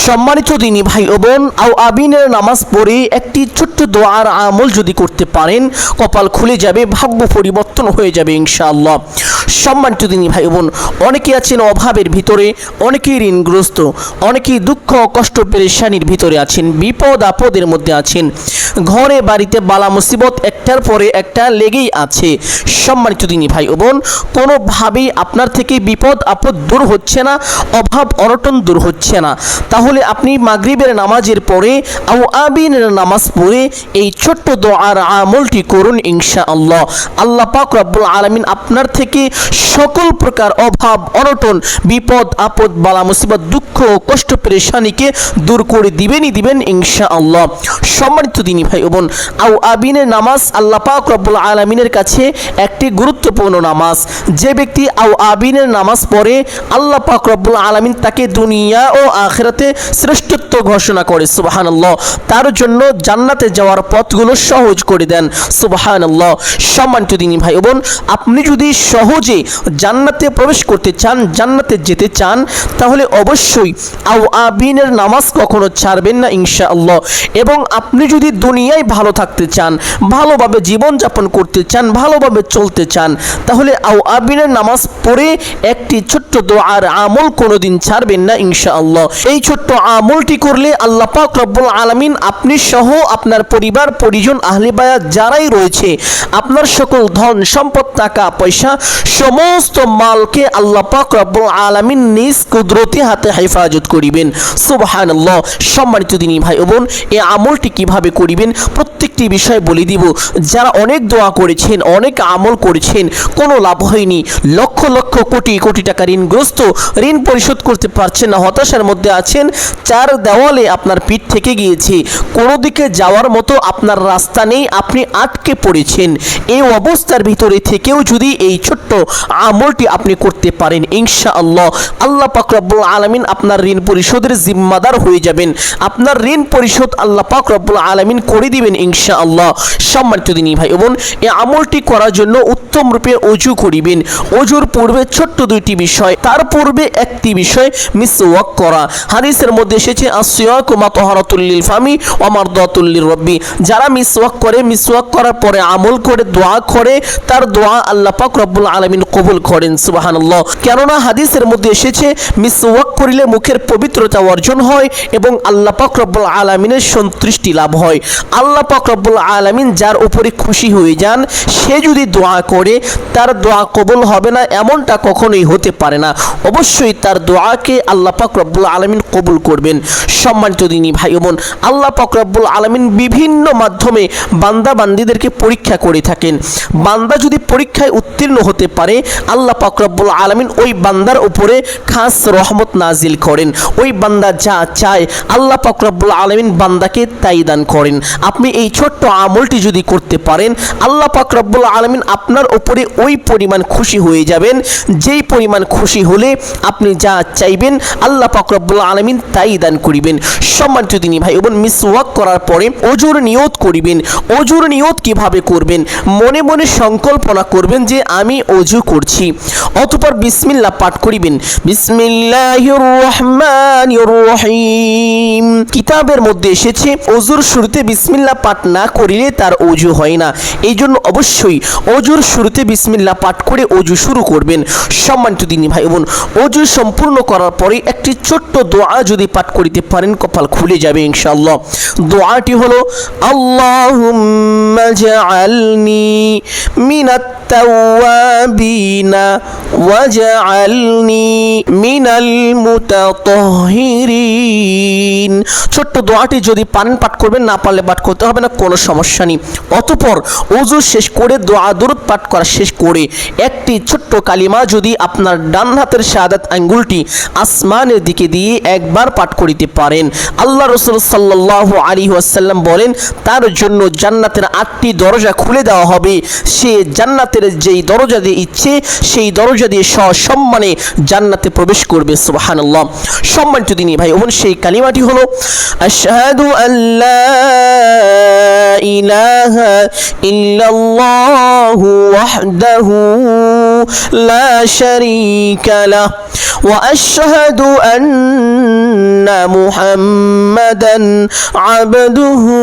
সম্মানিত দিনী ভাই ও বোন, আবিনের নামাজ পড়ে একটি ছোট্ট দোয়ার আমল যদি করতে পারেন, কপাল খুলে যাবে, ভাগ্য পরিবর্তন হয়ে যাবে ইনশাআল্লাহ। সম্মানিত দিনী ভাই ও বোন, অনেকে আছেন অভাবের ভিতরে, অনেকেই ঋণগ্রস্ত, অনেকেই দুঃখ কষ্ট পেরেশানির ভিতরে আছেন, বিপদ আপদের মধ্যে আছেন, ঘরে বাড়িতে বালা মুসিবত একটার পরে একটা লেগেই আছে। সম্মানিত দিনী ভাই ও বোন, কোনোভাবেই আপনার থেকে বিপদ আপদ দূর হচ্ছে না, অভাব অনটন দূর হচ্ছে না, তাহলে আপনি মাগরিবের নামাজের পরে আবিনের নামাজ পড়ে এই ছোট্ট দোয়ার আমলটি করুন ইনশাআল্লাহ। আল্লাহ পাক রব্বুল আলামিন আপনার থেকে সকল প্রকার অভাব অনটন বিপদ আপদ বালা মুসিবত দুঃখ কষ্ট পেরেশানিকে দূর করে দিবেন ইনশাআল্লাহ। সম্মানিত দিনী ভাই ও বোন, আবিনের নামাজ আল্লাহ পাক রব্বুল আলামিনের কাছে একটি গুরুত্বপূর্ণ নামাজ। যে ব্যক্তি আবিনের নামাজ পড়ে, আল্লাহ পাক রব্বুল আলামিন তাকে দুনিয়া ও আখিরাতে শ্রেষ্ঠত্ব ঘোষণা করে সুবহানাল্লাহ। তার জন্য জান্নাতে যাওয়ার পথগুলো সহজ করে দেন সুবহানাল্লাহ। সম্মানিত দিনী ভাই ও বোন, আপনি যদি সহজে জান্নাতে প্রবেশ করতে চান, জান্নাতে যেতে চান, তাহলে অবশ্যই আবিনের নামাজ কখনো ছাড়বেন না ইনশাআল্লাহ। এবং আপনি যদি দুনিয়ায় ভালো থাকতে চান, ভালোভাবে জীবনযাপন করতে চান, ভালোভাবে চলতে চান, তাহলে আবিনের নামাজ পড়ে একটি ছোট্ট দোয়ার আমল কোনোদিন ছাড়বেন না ইনশাআল্লাহ। এই ছোট্ট আমলটি করলে আল্লাহ পাক রব্বুল আলামিন আপনি সহ আপনার পরিবার পরিজন আহলে বায়াত যারাই রয়েছে, আপনার সকল ধন সম্পদ টাকা পয়সা সমস্ত মালকে আল্লাহ পাক রব্বুল আলামিন নিজ কুদরতি হাতে হেফাজত করিবেন সুবহানাল্লাহ। সম্মানিত দিনী ভাই ও বোন, এই আমলটি কিভাবে করিবেন প্রত্যেকটি বিষয় বলে দিব। যারা অনেক দোয়া করেছেন, অনেক আমল করেছেন, কোনো লাভ হয়নি, লক্ষ লক্ষ কোটি কোটি টাকা ঋণগ্রস্ত, ঋণ পরিশোধ করতে পারছেন না, হতাশার মধ্যে আছেন, চার দেওয়ালে আপনার পিঠ থেকে গিয়েছে, কোনো দিকে যাওয়ার মতো আপনার রাস্তা নেই, আপনি আটকে পড়েছেন। এই অবস্থার ভিতরে থেকেও যদি এই ছোট্ট আমলটি আপনি করতে পারেন ইনশাআল্লাহ, আল্লাহ পাক রব্বুল আলামিন আপনার ঋণ পরিশোধের জিম্মাদার হয়ে যাবেন। আপনার ঋণ পরিশোধ আল্লাহ পাক রব্বুল আলামিন করে দিবেন ইনশাআল্লাহ। সম্মানিত দিনী ভাই বোন, এই আমলটি করার জন্য উত্তম রূপে ওযু করিবেন। ওযুর পূর্বে ছোট্ট দুইটি বিষয়, তার পূর্বে একটি বিষয় মিসওয়াক করা। হাদিসের মধ্যে এসেছে আসওয়াকু মাতহারাতুল লিল ফামি ওয়া মারদাতুল লিরব্বি। যারা মিসওয়াক করে, মিসওয়াক করার পরে আমল করে দোয়া করে, তার দোয়া আল্লাহ পাক রব্বুল আলামিন কবুল করেন সুবহানাল্লাহ। কেননা হাদিসের মধ্যে এসেছে মিসওয়াক করিলে মুখের পবিত্রতা অর্জন হয় এবং আল্লাহ পাক রব্বুল আলামিনের সন্তুষ্টি লাভ হয়। আল্লাহ পাক রব্বুল আলামিন যার উপরে খুশি হয়ে যান, সে যদি দোয়া করে তার দোয়া কবুল হবে না এমনটা কখনোই হতে পারে না। অবশ্যই তার দোয়াকে আল্লাহ পাক রব্বুল আলামিন কবুল করবেন। সম্মানিত দিনী ভাই ও বোন, আল্লাহ পাক রব্বুল আলামিন বিভিন্ন মাধ্যমে বান্দা বান্দীদেরকে পরীক্ষা করে থাকেন। বান্দা যদি পরীক্ষায় উত্তীর্ণ হতে পারে, আল্লাহ পাক রব্বুল আলামিন ওই বান্দার উপরে খাস রহমত নাজিল করেন। ওই বান্দা যা চায় আল্লাহ পাক রব্বুল আলামিন বান্দাকে তাই দান করেন। আপনি এই ছোট্ট আমলটি যদি করতে পারেন, আল্লাহ পাক রব্বুল আলামিন আপনার উপরে ওই পরিমাণ খুশি হয়ে যাবেন, যেই পরিমাণ খুশি হলে আপনি যা চাইবেন আল্লাহ পাক রব্বুল আলামিন তাই দান করিবেন। সম্মানিত দিনী ভাই বোন, মিসওয়াক করার পরে ওযুর নিয়ত করিবেন। ওযুর নিয়ত কিভাবে করবেন? মনে মনে সংকল্পনা করবেন যে আমি ওযু করছি, অতঃপর বিসমিল্লাহ পাঠ করিবেন। বিসমিল্লাহির রহমানির রহিম। কিতাবের মধ্যে এসেছে ওযুর শুরুতে বিসমিল্লাহ পাঠ না করিলে তার ওযু হয় না। এই জন্য অবশ্যই ওযুর শুরুতে বিসমিল্লাহ পাঠ করে ওযু শুরু করবেন। সম্মানিত দিনী ভাই বোন, ওযু সম্পূর্ণ করার পরে একটি ছোট্ট দোয়া যদি পাঠ করিতে পারেন, কপাল খুলে যাবে ইনশাআল্লাহ। দোয়াটি হলো আল্লাহুম্মা জাআলনি মিনাত তাওয়াবিনা ওয়াজআলনি মিনাল মুতাতাহহিরিন। ছোট্ট দোয়াটি যদি পারেন পাঠ করবেন, না পারলে পাঠ করতে হবে না, কোনো সমস্যা নেই। অতঃপর ওযু শেষ করে দোয়া দরুদ পাঠ করা শেষ করে একটি ছোট্ট কালিমা যদি আপনার ডান হাতের শাহাদাত আঙ্গুলটি আসমানের দিকে দিয়ে একবার পাঠ করিতে পারেন, আল্লাহ রাসূল সাল্লাল্লাহু আলাইহি ওয়াসাল্লাম বলেন তার জন্য জান্নাতের 8টি দরজা খুলে দেওয়া হবে। সে জান্নাতের জান্নাতের যেই দরজা দিয়ে ইচ্ছে সেই দরজা দিয়ে সসম্মানে জান্নাতে প্রবেশ করবে। সুবহানাল্লাহ। সম্মানিত দিনী ভাই বোন, সেই কালিমাটি হলো আশহাদু আল্লা ইলাহা ইল্লাল্লাহু ওয়াহদাহু লা শারীকা লাহ ওয়া আশহাদু আন্না মুহাম্মাদান আবদুহু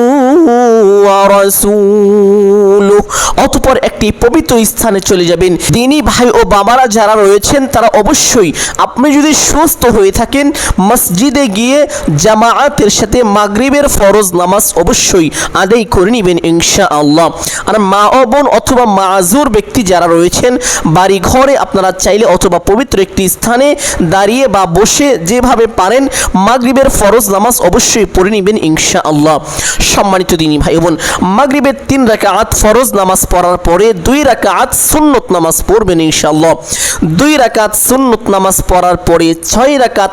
ওয়া রাসূলুহু। অতঃপর একটি পবিত্র স্থানে চলে যাবেন। দিনী ভাই ও বাবারা যারা রয়েছেন তারা অবশ্যই, আপনি যদি সুস্থ হয়ে থাকেন, মসজিদে গিয়ে জামাআতের সাথে মাগরিবের ফরজ নামাজ অবশ্যই আদায় করে নেবেন ইনশাআল্লাহ। আর মা ও বোন অথবা মাযুর ব্যক্তি যারা রয়েছেন, বাড়ি ঘরে আপনারা চাইলে অথবা পবিত্র একটি স্থানে দাঁড়িয়ে বা বসে যেভাবে পারেন মাগরিবের ফরজ নামাজ অবশ্যই পড়ে নেবেন ইনশাআল্লাহ। সম্মানিত দিনী ভাই বোন, মাগরিবের 3 রাকাত ফরজ নামাজ পড়ার পরে 2 রাকাত সুন্নত নামাজ পড়বেন ইনশাআল্লাহ। 2 রাকাত সুন্নত নামাজ পড়ার পরে 6 রাকাত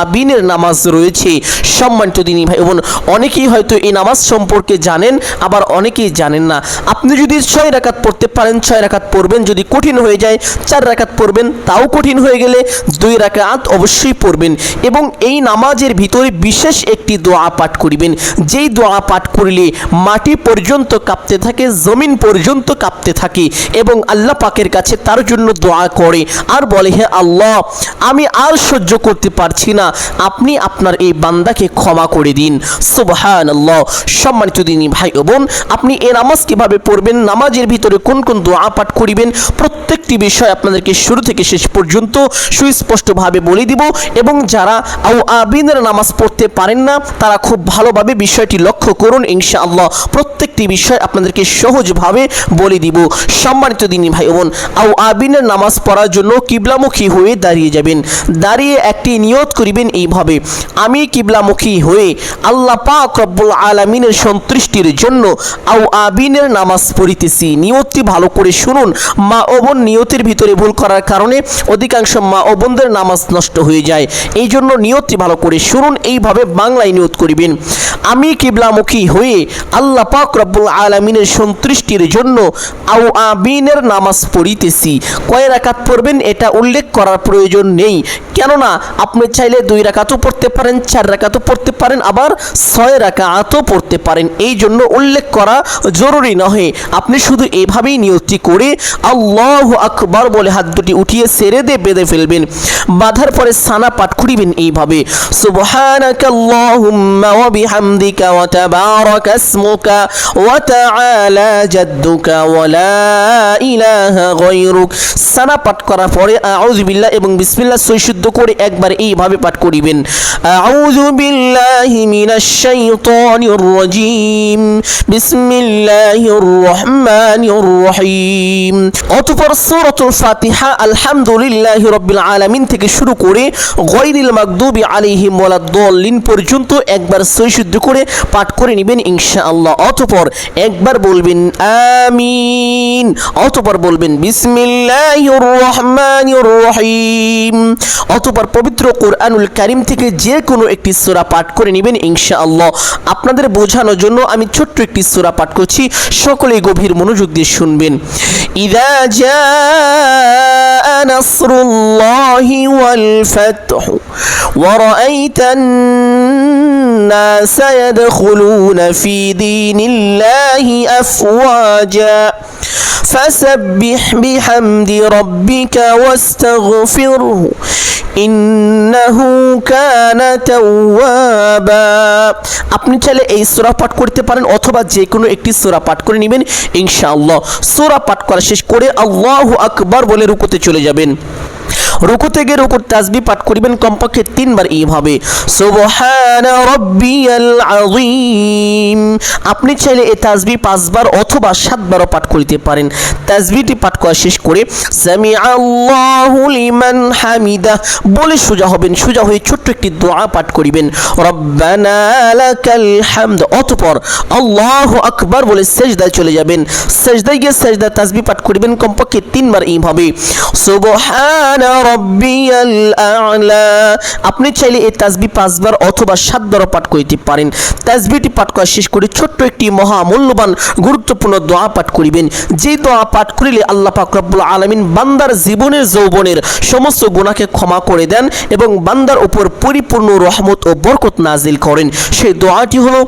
আবিনের নামাজ রয়েছে। সম্মানিত দিনী ভাই বোন, অনেকেই হয়তো এই নামাজ সম্পর্কে জানেন, আবার অনেকেই জানেন না। আপনি যদি 6 রাকাত পড়তে পারেন 6 রাকাত পড়বেন, যদি কঠিন হয়ে যায় 4 রাকাত পড়বেন, তাও কঠিন হয়ে গেলে 2 রাকাত অবশ্যই পড়বেন। এবং এই নামাজের ভিতরে বিশেষ একটি দোয়া পাঠ করিবেন, যেই দোয়া পাঠ করলে মাটি পর্যন্ত কাঁপতে থাকে, জমিন পর্যন্ত কাঁপতে থাকে এবং আল্লাহ পাকের কাছে তার জন্য দোয়া করে আর বলে, হে আল্লাহ, আমি আর সহ্য করতে পারছি না, আপনি আপনার এই বান্দাকে ক্ষমা করে দিন। সুবহানাল্লাহ। সম্মানিত দিনী ভাই ও বোন, আপনি এই নামাজ কিভাবে পড়বেন, নামাজের ভিতরে কোন কোন দোয়া পাঠ করিবেন, প্রত্যেকটি বিষয় আপনাদেরকে শুরু থেকে শেষ পর্যন্ত সুস্পষ্টভাবে বলে দিব। এবং যারা আবিনের নামাজ পড়তে পারেন না তারা খুব ভালোভাবে বিষয়টি লক্ষ্য করুন ইনশাআল্লাহ। প্রত্যেকটি বিষয় আপনাদেরকে সহজভাবে বলে দিব। সম্মানিত দিনী ভাই বোন, আবিনের নামাজ পড়ার জন্য কিবলামুখী হয়ে দাঁড়িয়ে যাবেন। দাঁড়িয়ে একটি নিয়ত করিবেন এইভাবে, আমি কিবলামুখী হয়ে আল্লাহ পাক রব্বুল আলামিনের সন্তুষ্টির জন্য আবিনের নামাজ পড়িতেছি। নিয়তটি ভালো করে শুনুন। মা ও বোন, নিয়তের ভিতরে ভুল করার কারণে অধিকাংশ মা ও বোনদের নামাজ নষ্ট হয়ে যায়। এই জন্য নিয়তটি ভালো করে শুনুন। এইভাবে বাংলায় নিয়ত করিবেন, আমি কিবলামুখী হয়ে আল্লাহ পাক রব্বুল আলামিনের সন্তুষ্টির জন্য আবিনের নামাজ পড়িতেছি। কয় রাকাত পড়বেন এটা উল্লেখ করার প্রয়োজন নেই, কেননা আপনি চাইলে 2 রাকাতও পড়তে পারেন, 4 রাকাতও পড়তে পারেন, আবার 6 রাকাতও পড়তে পারেন। এই জন্য উল্লেখ করা জরুরি নয়। আপনি শুধু এভাবেই নিয়তটি করে আল্লাহু আকবার বলে হাত দুটি উঠিয়ে ছেড়ে দিয়ে বেঁধে ফেলবেন। বাঁধার পরে সানা পাঠ করিবেন এইভাবে, সুবহানাকাল্লাহুম্মা ওয়া বিহামদিকা ওয়া তাবারাকা ইসমুকা ওয়া তাআলা জাদ্দুকা ওয়া লা ইলাহা গায়রুক। সানা পাঠ করার পরে আউযু বিল্লাহ এবং বিসমিল্লাহ সৈশুদ্ধ করে একবার এইভাবে পাঠ করিবেন, আউযু বিল্লাহি মিনাশ শাইতানির রাজীম, বিসমিল্লাহির রহমানির রহিম। অতঃপর সূরাতুল ফাতিহা আলহামদুলিল্লাহি রাব্বিল আলামিন থেকে শুরু করে গায়রিল মাগদুবি আলাইহিম ওয়ালাদ-দাল্লিন পর্যন্ত একবার সৈশুদ্ধ করে পাঠ করে নেবেন ইনশাআল্লাহ। অতঃপর একবার বলবেন আমিন, অতঃপর বলবেন বিসমিল্লাহির রহমানির রহিম। অতঃপর পবিত্র কোরআনুল কারীম থেকে যে কোনো একটি সূরা পাঠ করে নেবেন ইনশাআল্লাহ। আপনাদের বোঝানোর জন্য আমি ছোট্ট একটি সূরা পাঠ করছি, সকলেই গভীর মনোযোগ দিয়ে শুনবেন। ইযা জাআ নাসরুল্লাহি ওয়াল ফাতহু ওয়া রাআইতান নাসা ইয়াদখুলুনা ফি দীনিল্লাহি আফওয়াজা ফাসাব্বিহ বিহামদি রাব্বিকা ওয়াস্তাগফিরহু ইন্নাহু কানা তাওয়াবা। আপনি চাইলে এই সূরা পাঠ করতে পারেন অথবা যে কোনো একটি সূরা পাঠ করে নেবেন ইনশাআল্লাহ। সূরা পাঠ করা শেষ করে আল্লাহু আকবার বলে রুকুতে চলে যাবেন। রুকুতে গিয়ে রুকুর তাসবিহ পাঠ করিবেন কমপক্ষে 3 বার এইভাবে, সুবহানা রাব্বিয়াল আযীম। আপনি চাইলে এই তাসবিহ 5 বার অথবা 7 বারও পাঠ করিতে পারেন। তাসবিহটি পাঠ করা শেষ করে সামিআল্লাহু লিমান হামিদা বলে সোজা হবেন। সোজা হয়ে ছোট্ট একটি দোয়া পাঠ করিবেন, রব্বানা লাকাল হামদ। অতঃপর আল্লাহু আকবার বলে সিজদায় চলে যাবেন। সিজদায় গিয়ে সিজদা তাসবিহ পাঠ করিবেন কমপক্ষে 3 বার এইভাবে, সুবহানা রাব্বিয়াল আ'লা। আপনি চাইলে এই তাসবিহ 5 বার অথবা 7 বারও পাঠ করিতে পারেন। তাসবিহটি পাঠ করা শেষ করে ছোট্ট একটি মহামূল্যবান গুরুত্বপূর্ণ দোয়া পাঠ করিবেন। যে দোয়া পাঠ করিলে আল্লাহ পাক রব্বুল আলামিন বান্দার জীবনের যৌবনের সমস্ত গুনাহকে ক্ষমা করে দেন এবং বান্দার উপর পরিপূর্ণ রহমত ও বরকত নাজিল করেন। সেই দোয়াটি হলো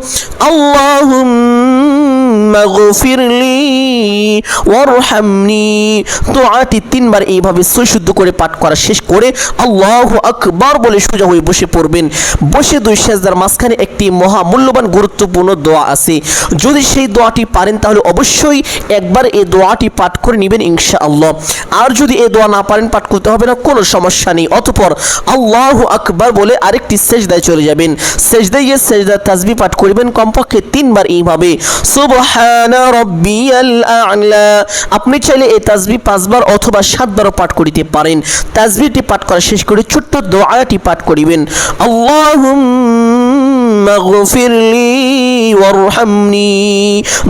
আল্লাহুম্মা গফিরলি ওয়ারহামনি। দোয়াটি 3 বার এইভাবে শুদ্ধ করে পাঠ করা শেষ করে আল্লাহু আকবার বলে সোজা হয়ে বসে পড়বেন। বসে 2 সেজদার মাঝখানে একটি মহামূল্যবান গুরুত্বপূর্ণ দোয়া আছে। যদি সেই দোয়াটি পারেন তাহলে অবশ্যই একবার এই দোয়াটি পাঠ করে নেবেন ইনশাআল্লাহ। আর যদি এই দোয়া না পারেন পাঠ করতে হবে না, কোনো সমস্যা নেই। অতঃপর আল্লাহু আকবার বলে আরেকটি সেজদায় চলে যাবেন। সেজদায় গিয়ে সেজদার তাসবিহ পাঠ করবেন কমপক্ষে 3 বার এইভাবে সুবহানা রাব্বিয়াল আ'লা। আপনি চাইলে এই তাসবিহ 5 বার অথবা 7 বারও পাঠ করিতে পারেন। তাসবিহটি পাঠ করা শেষ করে ছোট্ট দোয়াটি পাঠ করিবেন আল্লাহুম্মা গফিরলি ওয়ারহামনি।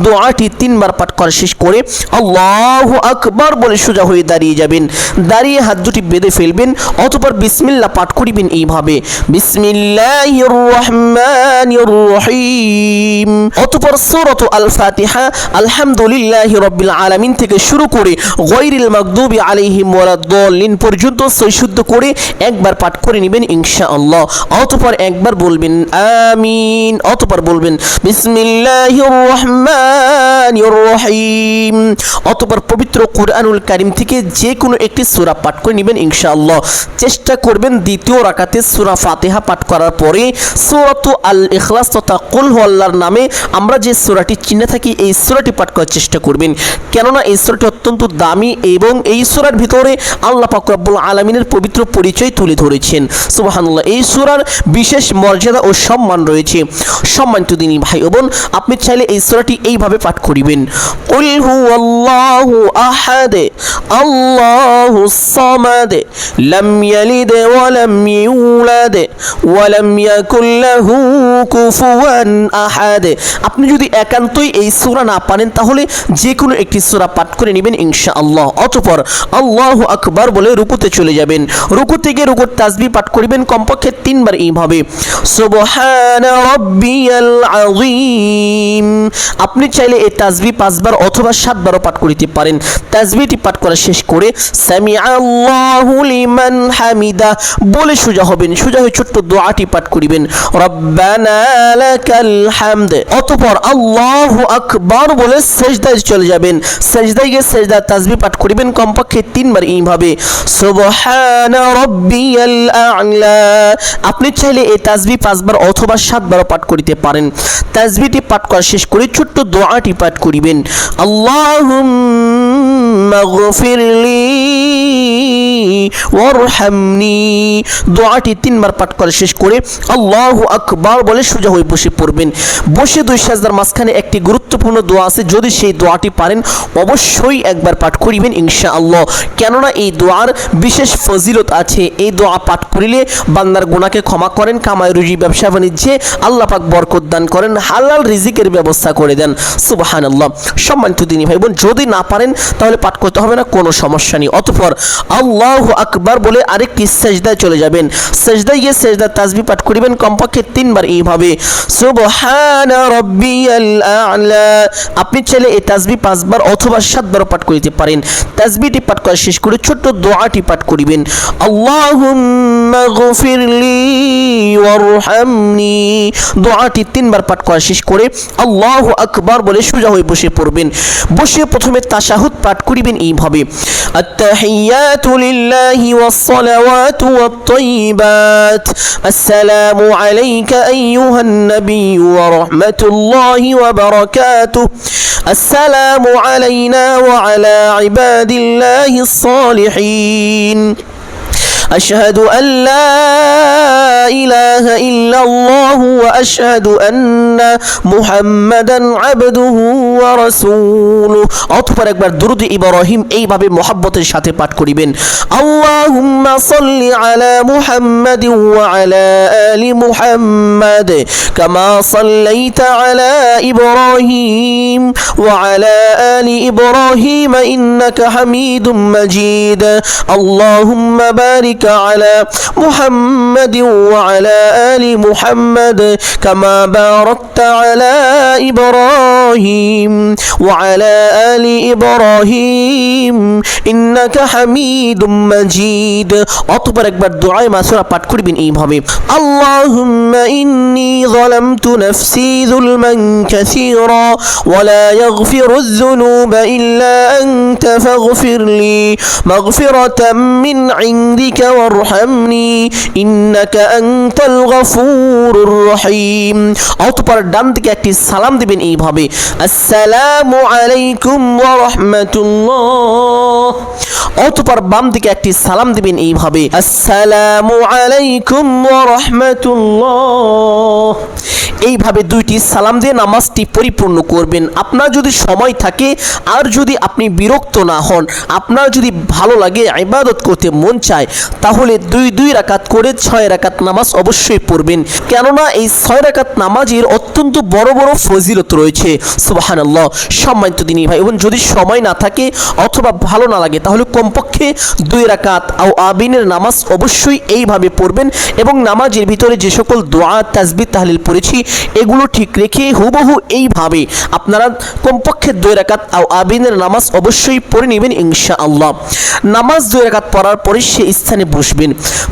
দোয়াটি 3 বার পাঠ করা শেষ করে আল্লাহু আকবার বলে সোজা হয়ে দাঁড়িয়ে যাবেন। দাঁড়িয়ে হাত দুটি বেঁধে ফেলবেন। অতঃপর বিসমিল্লাহ পাঠ করিবেন এইভাবে বিসমিল্লাহির রহমানির রহিম। অতঃপর সূরাত আল ফাতিহা আলহামদুলিল্লাহি রাব্বিল আলামিন থেকে শুরু করে গায়রিল মাগদুবি আলাইহিম ওয়ালাদ-দাল্লিন পর্যন্ত শুদ্ধ করে একবার পাঠ করে নেবেন ইনশাআল্লাহ। অতঃপর একবার বলবেন আমিন। অতঃপর বলবেন বিসমিল্লাহির রহমানির রহিম। অতঃপর পবিত্র কুরআনুল কারীম থেকে যে কোনো একটি সূরা পাঠ করে নেবেন ইনশাআল্লাহ। চেষ্টা করবেন দ্বিতীয় রাকাতে সূরা ফাতিহা পাঠ করার পরে সূরাতু আল ইখলাস তথা কুল হুয়াল্লাহর নামে আমরা যে সূরাটি চিনে থাকি এই সূরাটি পাঠ করার চেষ্টা করবেন, কেননা এই সূরাটি অত্যন্ত দামি এবং এই সূরার ভিতরে আল্লাহ পাক রব্বুল আলামিনের পবিত্র পরিচয় তুলে ধরেছেন। সুবহানাল্লাহ। এই সূরার বিশেষ মর্যাদা ও সম্মান রয়েছে। সম্মানিত দিনী ভাই ও বোন, আপনি চাইলে এই সূরাটি এইভাবে পাঠ করিবেন কুল হুয়াল্লাহু আহাদ আল্লাহুস সামাদ লাম ইয়ালিদ ওয়া লাম ইউলাদ ওয়া লাম ইয়াকুল লাহু কুফুয়ান আহাদ। আপনি যদি একান্তই এই সূরা না পারেন তাহলে যে কোনো একটি সূরা পাঠ করে নেবেন ইনশাআল্লাহ। অতঃপর আল্লাহু আকবার বলে রুকুতে চলে যাবেন। রুকু থেকে রুকুর তাসবিহ পাঠ করিবেন কমপক্ষে 3 বার এইভাবে সুবহানা রাব্বিয়াল আযীম। আপনি চাইলে এই তাসবিহ 5 বার অথবা 7 বারও পাঠ করিতে পারেন। তাসবিহটি পাঠ করা শেষ করে সামিআল্লাহু লিমান হামিদা বলে সোজা হবেন। সোজা হয়ে ছোট্ট দোয়াটি পাঠ করিবেন রব্বানা লাকাল হামদ। অতঃপর আল্লাহু আকবার বলে সেজদায় চলে যাবেন। সেজদায় গিয়ে সেজদার তাসবিহ পাঠ করিবেন কমপক্ষে 3 বার এইভাবে সুবহানা রাব্বিয়াল আ'লা। আপনি চাইলে এই তাসবিহ 5 বার অথবা 7 বারও পাঠ করিতে পারেন। তাসবিহটি পাঠ করা শেষ করে ছোট্ট দোয়াটি পাঠ করিবেন আল্লাহুম্মা গফিরলি ওয়ারহামনি। দোয়াটি 3 বার পাঠ করা শেষ করে আল্লাহু আকবার বলে সোজা হয়ে বসে পড়বেন। বসে 2 সেজদার মাঝখানে একটি গুরুত্বপূর্ণ দোয়া আছে। যদি সেই দোয়াটি পারেন অবশ্যই একবার পাঠ করিবেন ইনশাআল্লাহ, কেননা এই দোয়ার বিশেষ ফজিলত আছে। এই দোয়া পাঠ করিলে বান্দার গুনাহকে ক্ষমা করেন, কামাই রুজি ব্যবসা বাণিজ্যে আল্লাহ পাক বরকত দান করেন, হালাল রিজিকের ব্যবস্থা করে দেন। সুবহানাল্লাহ। সম্মানিত দিনী ভাই বোন, যদি না পারেন তাহলে পাঠ করতে হবে না, কোনো সমস্যা নেই। অতঃপর আল্লাহু আকবার বলে আরেকটি সেজদায় চলে যাবেন। সেজদায় গিয়ে সেজদার তাসবিহ পাঠ করিবেন কমপক্ষে 3 বার এইভাবে সুবহানা রাব্বিয়াল আ'লা। আপনি চাইলে এই তাসবিহ 5 বার অথবা 7 বারও পাঠ করিতে পারেন। তাসবিহটি পাঠ করা শেষ করে ছোট্ট দোয়াটি পাঠ করিবেন আল্লাহুম্মা গফিরলি ওয়ারহামনি। দোয়াটি 3 বার পাঠ করা শেষ করে আল্লাহু আকবার বলে সোজা হয়ে বসে পড়বেন। বসে প্রথমে তাশাহুদ পাঠ করিবেন এইভাবে আত-তাহিয়াতু লিল্লাহি ওয়াস-সালাওয়াতু ওয়াত-তাইয়্যিবাত আসসালামু আলাইকা আইয়ুহান নাবিয়্যু ওয়া রাহমাতুল্লাহি ওয়া বারাকাতুহু আসসালামু আলাইনা ওয়া আলা ইবাদিল্লাহিস সালিহিন আশহাদু আল্লা ইলাহা ইল্লাল্লাহু ওয়া আশহাদু আন্না মুহাম্মাদান আবদুহু ওয়া রাসূলুহু। অতঃপর একবার দুরূদ ইব্রাহিম এইভাবে মুহাব্বতের সাথে পাঠ করিবেন, আল্লাহুম্মা সাল্লি আলা মুহাম্মাদিন ওয়া আলা আলি মুহাম্মাদ কামা সাল্লাইতা আলা ইব্রাহিম ওয়া আলা আলি ইব্রাহিম ইন্নাকা হামিদুম মাজিদ। আল্লাহুম্মা বারিক আলা মুহাম্মাদিন ওয়া আলা আলি মুহাম্মাদ কামা বারাকতা আলা ইব্রাহিম ওয়া আলা আলি ইব্রাহিম ইন্নাকা হামিদুম মাজিদ। অতঃপর একবার দুআয়ে মাসুরা পাঠ করবেন এইভাবে, আল্লাহুম্মা ইন্নী যালামতু নাফসি যুলমান কাসীরা ওয়া লা ইয়াগফিরুয যুনুবা ইল্লা আনতা ফাগফিরলি মাগফিরাতাম মিন ইনদিকা ওয়ারহামনি ইন্নাকা আনতাল গফুরুর রহিম। অতঃপর ডান দিকে একটি সালাম দিবেন এইভাবে, আসসালামু আলাইকুম ওয়া রাহমাতুল্লাহ। অতঃপর বাম দিকে একটি সালাম দিবেন এইভাবে, আসসালামু আলাইকুম ওয়া রাহমাতুল্লাহ। এইভাবে দুইটি সালাম দিয়ে নামাজটি পরিপূর্ণ করবেন। আপনার যদি সময় থাকে আর যদি আপনি বিরক্ত না হন, আপনার যদি ভালো লাগে, ইবাদত করতে মন চায়, তাহলে দুই রাকাত করে 6 রাকাত নামাজ অবশ্যই পড়বেন। কেননা এই 6 রাকাত নামাজের অত্যন্ত বড় বড় ফজিলত রয়েছে। সুবহানাল্লাহ। সম্মানিত দিনী ভাই বোন, যদি সময় না থাকে অথবা ভালো না লাগে তাহলে কমপক্ষে 2 রাকাত আও আবিনের নামাজ অবশ্যই এইভাবে পড়বেন এবং নামাজের ভিতরে যে সকল দোয়া তাসবিহ তাহলিল পড়েছি এগুলো ঠিক রেখে হুবহু এইভাবে আপনারা কমপক্ষে 2 রাকাত আও আবিনের নামাজ অবশ্যই পড়ে নেবেন ইনশাআল্লাহ। নামাজ 2 রাকাত পড়ার পরে সে স্থানে বসবেন,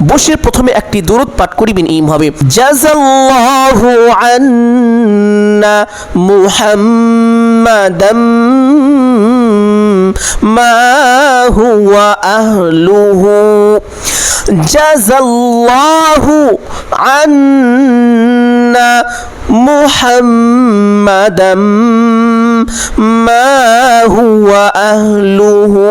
বসে প্রথমে একটি দুরূদ পাঠ করিবেন এইভাবে, জাযাল্লাহু আন্না মুহাম্মাদাম মা হুয়া আহলুহু, জাযাল্লাহু আন্না মুহাম্মাদাম মা হুয়া আহলুহু।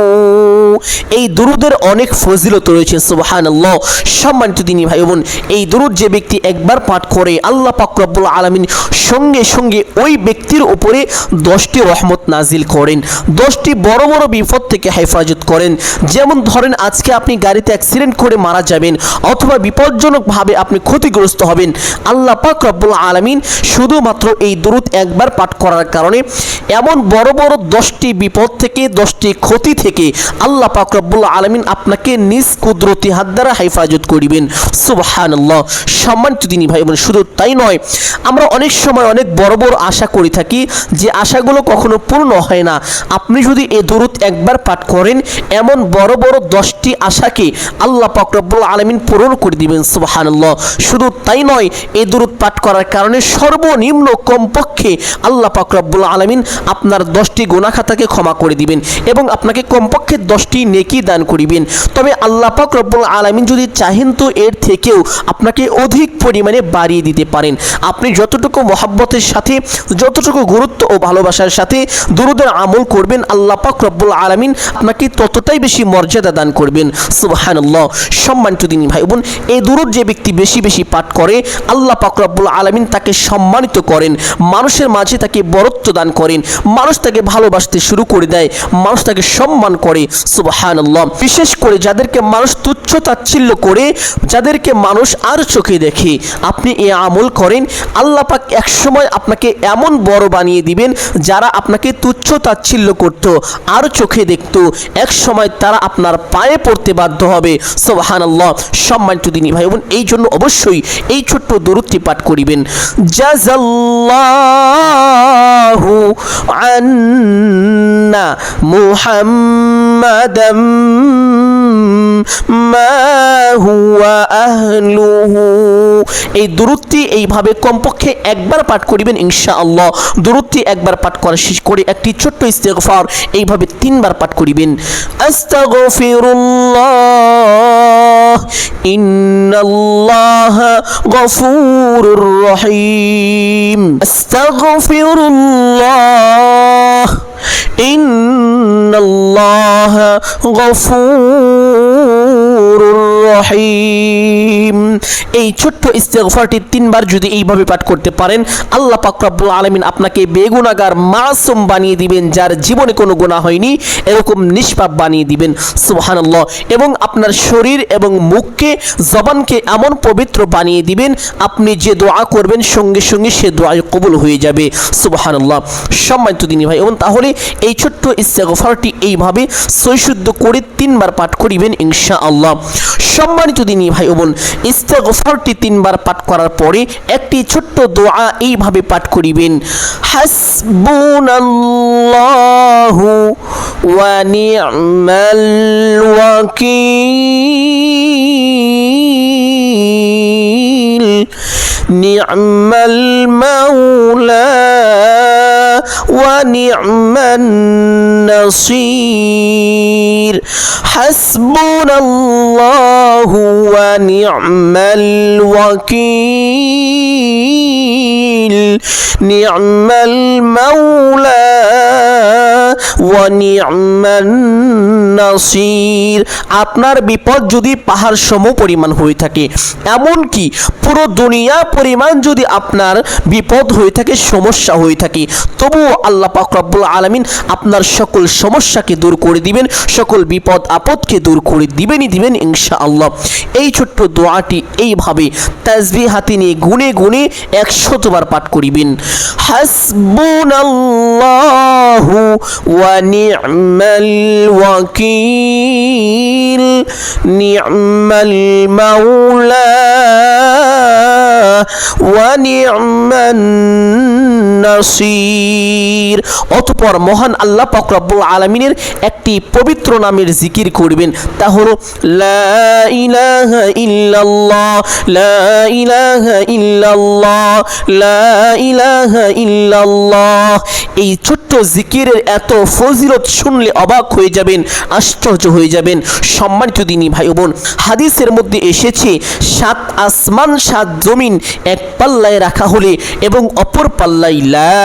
এই দুরূদের অনেক ফজিলত রয়েছে। সুবহানাল্লাহ। সম্মানিত দিনী ভাই বোন, এই দুরূদ যে ব্যক্তি একবার পাঠ করে আল্লাহ পাক রব্বুল আলামিন সঙ্গে সঙ্গে ওই ব্যক্তির উপরে 10টি রহমত নাজিল করেন, 10টি বড় বড় বিপদ থেকে হেফাজত করেন। যেমন ধরেন আজকে আপনি গাড়িতে অ্যাক্সিডেন্ট করে মারা যাবেন অথবা বিপজ্জনকভাবে আপনি ক্ষতিগ্রস্ত হবেন, আল্লাহ পাক রব্বুল আলামিন শুধুমাত্র এই দুরূদ একবার পাঠ করার কারণে এমন বড় বড় 10টি বিপদ থেকে 10টি ক্ষতি থেকে আল্লাহ পাক রব্বুল আলামিন আপনাকে নিজ কুদরতি হাত দ্বারা হেফাজত করিবেন। সুবহানাল্লাহ। সম্মানিত দিনী ভাই বোন, শুধু তাই নয়, আমরা অনেক সময় অনেক বড় বড় আশা করে থাকি যে আশাগুলো কখনো পূর্ণ হয় না। আপনি যদি এই দুরূদ একবার পাঠ করেন এমন বড় বড় 10টি আশাকে আল্লাহ পাক রব্বুল আলামিন পূরণ করে দিবেন। সুবহানাল্লাহ। শুধু তাই নয়, এই দুরূদ পাঠ করার কারণে সর্বনিম্ন কমপক্ষে আল্লাহ পাক রব্বুল আলামিন আপনার 10টি গুনাহ খাতাকে ক্ষমা করে দিবেন এবং আপনাকে কমপক্ষে 10টি নেকি দান করিবেন। তবে আল্লাহ পাক রব্বুল আলামিন যদি চাহেন তো এর থেকেও আপনাকে অধিক পরিমাণে বাড়িয়ে দিতে পারেন। আপনি যতটুকু মহব্বতের সাথে, যতটুকু গুরুত্ব ও ভালোবাসার সাথে দুরূদের আমল করবেন, আল্লাহ পাক রব্বুল আলামিন আপনাকে ততটাই বেশি মর্যাদা দান করবেন। সুবহানাল্লাহ। সম্মানিত দিনী ভাই বোন, এই দুরূদ যে ব্যক্তি বেশি বেশি পাঠ করে আল্লাহ পাক রব্বুল আলামিন তাকে সম্মানিত করেন, মানুষের মাঝে তাকে বরত্ব দান করেন, মানুষ তাকে ভালোবাসতে শুরু করে দেয়, মানুষ তাকে সম্মান করে। সুবহানাল্লাহ। বিশেষ করে যাদেরকে মানুষ তুচ্ছ তাচ্ছিল্য করে, যাদেরকে মানুষ আর চোখে দেখে, আপনি এই আমল করেন, আল্লাহ পাক একসময় আপনাকে এমন বড় বানিয়ে দিবেন যারা আপনাকে তুচ্ছ তাচ্ছিল্য করত আর চোখে দেখত, এক সময় তারা আপনার পায়ে পড়তে বাধ্য হবে। সুবহানাল্লাহ। সম্মানিত দিনী ভাই বোন, এই জন্য অবশ্যই এই ছোট্ট দুরূদটি পাঠ করিবেন, জাযাল্লাহু আন্না মুহাম্মাদাম মা হুয়া আহলুহু। এই দুরূদটি এইভাবে কমপক্ষে একবার পাঠ করিবেন ইনশাআল্লাহ। দুরূদটি একবার পাঠ করা শেষ করে একটি ছোট্ট ইস্তিগফার এইভাবে 3 বার পাঠ করিবেন, আস্তাগফিরুল্লাহ ইন্নাল্লাহা গফুরুর রহিম, আস্তাগফিরুল্লাহ ইন্নাল্লাহা গফুরুর রহিম। এই ছোট্ট ইস্তেগফারটি 3 বার যদি এইভাবে পাঠ করতে পারেন, আল্লাহ পাক রব্বুল আলামিন আপনাকে বেগুনাহগার মাসুম বানিয়ে দিবেন, যার জীবনে কোনো গুনাহ হয়নি এরকম নিষ্পাপ বানিয়ে দিবেন। সুবহানাল্লাহ। এবং আপনার শরীর এবং মুখকে, জবানকে এমন পবিত্র বানিয়ে দিবেন, আপনি যে দোয়া করবেন সঙ্গে সঙ্গে সে দোয়া কবুল হয়ে যাবে। সুবহানাল্লাহ। সম্মানিত দিনী ভাই, এবং তাহলে এই ছোট্ট ইস্তেগফারটি এইভাবে সৈশুদ্ধ করে 3 বার পাঠ করিবেন ইনশাআল্লাহ। সম্মানিত দিনী ভাই বোন, ইস্তেগফারটি 3 বার পাঠ করার পরে একটি ছোট্ট দোয়া এইভাবে পাঠ করিবেন, হাসবুনাল্লাহু ওয়া নি'মাল ওয়াকিল, নি'মাল মাওলা ওয়া নি'মান নাসির। হাসবুনাল্লাহু ওয়া নি'মাল ওয়াকিল, নি'মাল মাওলা ওয়া নি'মান নাসির। আপনার বিপদ যদি পাহাড় সম পরিমাণ হয়ে থাকে, এমনকি পুরো দুনিয়া পরিমাণ যদি আপনার বিপদ হয়ে থাকে, সমস্যা হয়ে থাকে, তবুও আল্লাহ পাক রব্বুল আলামিন আপনার সকল সমস্যাকে দূর করে দিবেন, সকল বিপদ আপদকে দূর করে দিবেনই দিবেন ইনশাআল্লাহ। এই ছোট্ট দোয়াটি এইভাবে তাসবিহ হাতে নিয়ে গুনে গুনে 100 বার পাঠ করিবেন। হাসবুনাল্লাহু ওয়া নি'মাল ওয়াকিল, নি'মাল মাওলা ওয়া নি'মান নাসির। অতঃপর মহান আল্লাহ পাক রব্বুল আলামিনের একটি পবিত্র নামের জিকির করবেন, তা হলো লা ইলাহা ইল্লাল্লাহ, লা ইলাহা ইল্লাল্লাহ, লা ইলাহা ইল্লাল্লাহ। এই ছোট্ট জিকিরের এত ফজিলত শুনলে অবাক হয়ে যাবেন, আশ্চর্য হয়ে যাবেন। সম্মানিত দিনী ভাই বোন, হাদিসের মধ্যে এসেছে 7 আসমান 7 জমিন এক পাল্লায় রাখা হলে এবং অপর পাল্লায় লা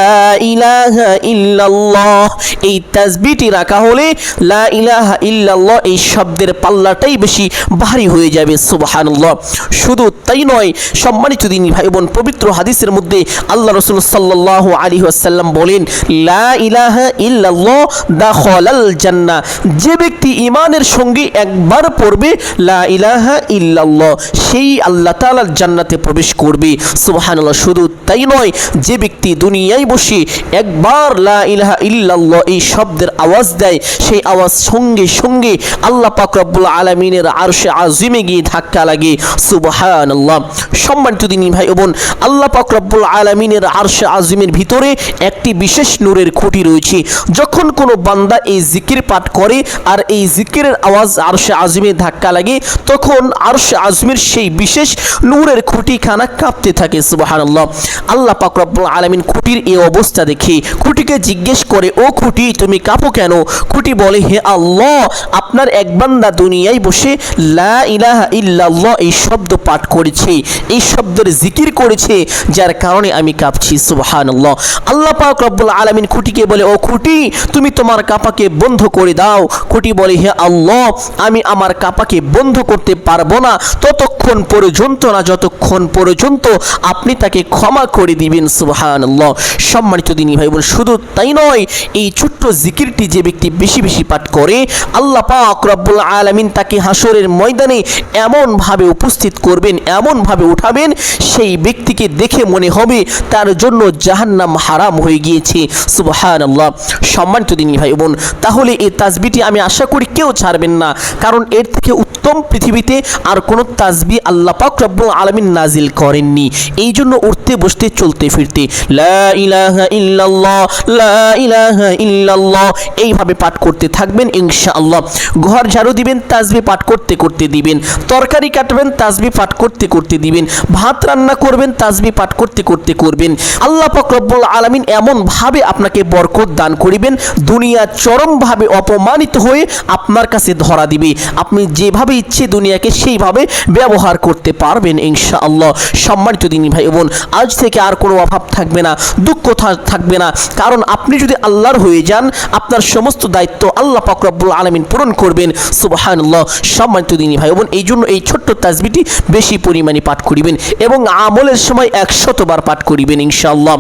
ইলাহা ইল্লাল্লাহ এই তাসবিহটি রাখা হলে লা ইলাহা ইল্লাল্লাহ এই শব্দের পাল্লাটাই বেশি ভারী হয়ে যাবে। সুবহানাল্লাহ। শুধু তাই নয়, সম্মানিত দিনী ভাই বোন, পবিত্র হাদিসের মধ্যে আল্লাহ রাসূল সাল্লাল্লাহু আলাইহি ওয়াসাল্লাম বলেন, লা ইলাহা ইল্লাল্লাহ দাখালাল জান্নাহ। যে ব্যক্তি ঈমানের সঙ্গে একবার পড়বে লা ইলাহা ইল্লাল্লাহ, সেই আল্লাহ তাআলার জান্নাতে প্রবেশ করবে। সুবহানাল্লাহ। শুধু তাই নয়, যে ব্যক্তি দুনিয়ায় বসে একবার লা ইলাহা ইল্লাল্লাহ এই শব্দের আওয়াজ দেয়, সেই আওয়াজ সঙ্গে সঙ্গে আল্লাহ পাক রব্বুল আলামিনের আরশে আজিমে গিয়ে ধাক্কা লাগে। সুবহানাল্লাহ। সম্মানিত দিনী ভাই বোন, আল্লাহ পাক রব্বুল আলামিনের আরশে আজিমের ভিতরে একটি বিশেষ নূরের খুঁটি রয়েছে। যখন কোনো বান্দা এই জিকির পাঠ করে আর এই জিকিরের আওয়াজ আরশে আজিমে ধাক্কা লাগে, তখন আরশে আজিমের সেই বিশেষ নূরের খুঁটিখানা কাঁপতে থাকে। সুবহানাল্লাহ। আল্লাহ পাক রব্বুল আলামিন খুঁটির এই অবস্থা দেখে খুঁটিকে জিজ্ঞেস করে, ও খুঁটি তুমি কাঁপো কেন? খুঁটি বলে, হে আল্লাহ, আপনার এক বান্দা দুনিয়ায় বসে লা ইলাহা ইল্লাল্লাহ এই শব্দ পাঠ করেছে, এই শব্দের জিকির করেছে, যার কারণে আমি কাঁপছি। সুবহানাল্লাহ। আল্লাহ পাক রব্বুল আলামিন খুঁটিকে বলে, ও খুঁটি তুমি তোমার কাঁপাকে বন্ধ করে দাও। খুঁটি বলে, হে আল্লাহ, আমি আমার কাঁপাকে বন্ধ করতে পারবো না ততক্ষণ পর্যন্ত না যতক্ষণ পর্যন্ত আপনি তাকে ক্ষমা করে দিবেন। সুবহানাল্লাহ। সম্মানিত দিনী ভাই বোন, শুধু তাই নয়, এই ছোট্ট জিকিরটি যে ব্যক্তি বেশি বেশি পাঠ করে, আল্লাহ পাক রব্বুল আলামিন তাকে হাসরের ময়দানে এমনভাবে উপস্থিত করবেন, এমনভাবে উঠাবেন, সেই ব্যক্তিকে দেখে মনে হবে তার জন্য জাহান্নাম হারাম হয়ে গিয়েছে। সুবহানাল্লাহ। সম্মানিত দিনী ভাই বোন, তাহলে এই তাসবিহটি আমি আশা করি কেউ ছাড়বেন না, কারণ এর থেকে উত্তম পৃথিবীতে আর কোনো তাসবিহ আল্লাহ পাক রব্বুল আলামিন নাজিল করেননি। এই জন্য উঠতে বসতে চলতে ফিরতে লা ইলাহা ইল্লাল্লাহ, লা ইলাহা ইল্লাল্লাহ এইভাবে পাঠ করতে থাকবেন ইনশাআল্লাহ। ঘর ঝাড়ু দিবেন, তাসবিহ পাঠ করতে করতে দিবেন। তরকারি কাটবেন, তাসবিহ পাঠ করতে করতে দিবেন। ভাত রান্না করবেন, তাসবিহ পাঠ করতে করতে করবেন। আল্লাহ পাক রব্বুল আলামিন এমনভাবে আপনাকে বরকত দান করিবেন, দুনিয়া চরমভাবে অপমানিত হয়ে আপনার কাছে ধরা দিবে। আপনি যেভাবে ইচ্ছে দুনিয়াকে সেইভাবে ব্যবহার করতে পারবেন ইনশাআল্লাহ। সম্মানিত দিনী ভাই বোন, আজ থেকে আর কোনো অভাব থাকবে না, দুঃখ থাকবে না। কারণ আপনি যদি আল্লাহর হয়ে যান, আপনার সমস্ত দায়িত্ব আল্লাহ পাক রব্বুল আলামিন পূরণ করবেন। সুবহানাল্লাহ। সম্মানিত দিনী ভাই বোন, এই জন্য এই ছোট্ট তাসবিহটি বেশি পরিমাণে পাঠ করিবেন এবং আমলের সময় 100 বার পাঠ করিবেন ইনশাআল্লাহ।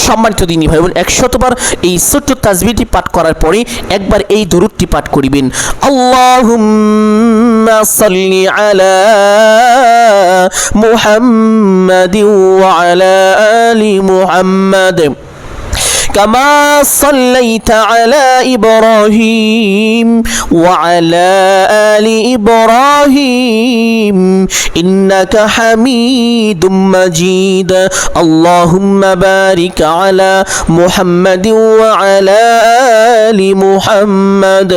সম্মানিত দিনী ভাই বোন, 100 বার এই ছোট্ট তাসবিহটি পাঠ করার পরে একবার এই দরুদটি পাঠ করিবেন, আল্লাহুম্মা সাল্লি আলা মুহাম্মাদিন ওয়া আলা আলি মুহাম্মাদ كما صليت على إبراهيم وعلى آل إبراهيم إنك حميد مجيد اللهم بارك على محمد وعلى آل محمد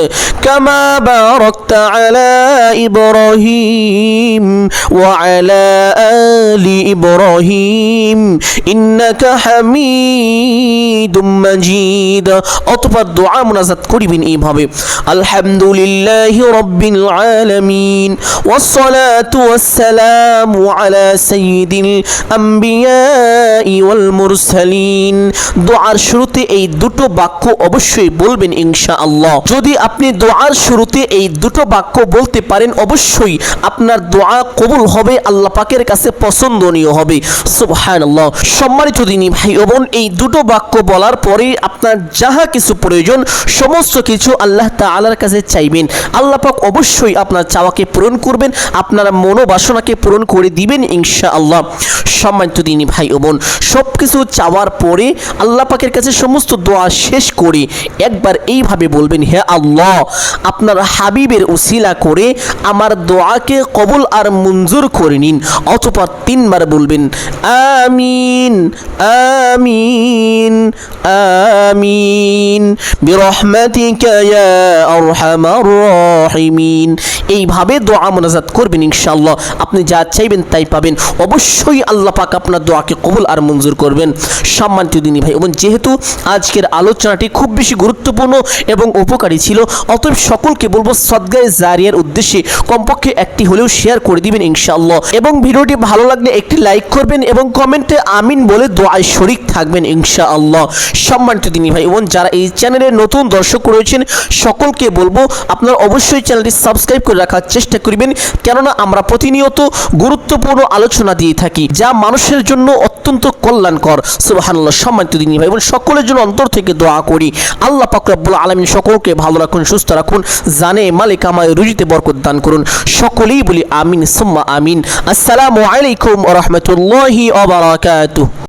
كما باركت على إبراهيم وعلى آل إبراهيم إنك حميد مجيد। অতঃপর দোয়া মুনাজাত করিবেন এইভাবে, আলহামদুলিল্লাহি রাব্বিল আলামিন ওয়াসসালাতু ওয়াসসালামু আলা সাইয়্যিদিল আমবিয়াই ওয়াল মুরসালিন। দোয়ার শুরুতে এই দুটো বাক্য অবশ্যই বলবেন ইনশাআল্লাহ। যদি আপনি দোয়ার শুরুতে এই দুটো বাক্য বলতে পারেন, অবশ্যই আপনার দোয়া কবুল হবে, আল্লাহ পাকের কাছে পছন্দনীয় হবে। সুবহানাল্লাহ। সম্মানিত দিনী ভাই ও বোন, এই দুটো বাক্য বলার পরে আপনার যাহা কিছু প্রয়োজন সমস্ত কিছু আল্লাহ তাআলার কাছে চাইবেন, আল্লাহ পাক অবশ্যই আপনার চাওয়াকে পূরণ করবেন, আপনার মনোবাসনাকে পূরণ করে দিবেন ইনশাআল্লাহ। সম্মানিত দিনী ভাই ও বোন, সব কিছু চাওয়ার পরে আল্লাহ পাকের কাছে সমস্ত দোয়া শেষ করে একবার এইভাবে বলবেন, হে আল্লাহ, আপনার হাবিবের উসিলা করে আমার দোয়াকে কবুল আর মঞ্জুর করে নিন। অতঃপর 3 বার বলবেন, আমিন আমিন আমিন বিরহমাতিকা ইয়া আরহামার রাহিমিন। এইভাবে দোয়া মুনাজাত করবেন ইনশাআল্লাহ। আপনি যা চাইবেন তাই পাবেন, অবশ্যই আল্লাহ পাক আপনার দোয়াকে কবুল আর মঞ্জুর করবেন। সম্মানিত দিনী ভাই এবং যেহেতু আজকের আলোচনাটি খুব বেশি গুরুত্বপূর্ণ এবং উপকারী ছিল, অতএব সকলকে বলবো সদকায়ে জারিয়ার উদ্দেশ্যে কমপক্ষে একটি হলেও শেয়ার করে দিবেন ইনশাআল্লাহ। এবং ভিডিওটি ভালো লাগলে একটি লাইক করবেন এবং কমেন্টে আমিন বলে দোয়ায় শরীক থাকবেন ইনশাআল্লাহ। সম্মানিত দিনী ভাই এবং যারা এই চ্যানেলের নতুন দর্শক রয়েছেন সকলকে বলবো আপনারা অবশ্যই চ্যানেলটি সাবস্ক্রাইব করে রাখার চেষ্টা করবেন, কেননা আমরা প্রতিনিয়ত গুরুত্বপূর্ণ আলোচনা দিয়ে থাকি যা মানুষের জন্য অত্যন্ত কল্যাণকর। সুবহানাল্লাহ। সম্মানিত দিনী ভাই এবং সকলের জন্য অন্তর থেকে দোয়া করি আল্লাহ পাক রব্বুল আলামিন সকলকে ভালো রাখুন, সুস্থ রাখুন, জানে মালে কামায় রুজিতে বরকত দান করুন। সকলেই বলি আমিন সুম্মা আমিন। আসসালামু আলাইকুম ওয়া রাহমাতুল্লাহি ওয়া বারাকাতুহু।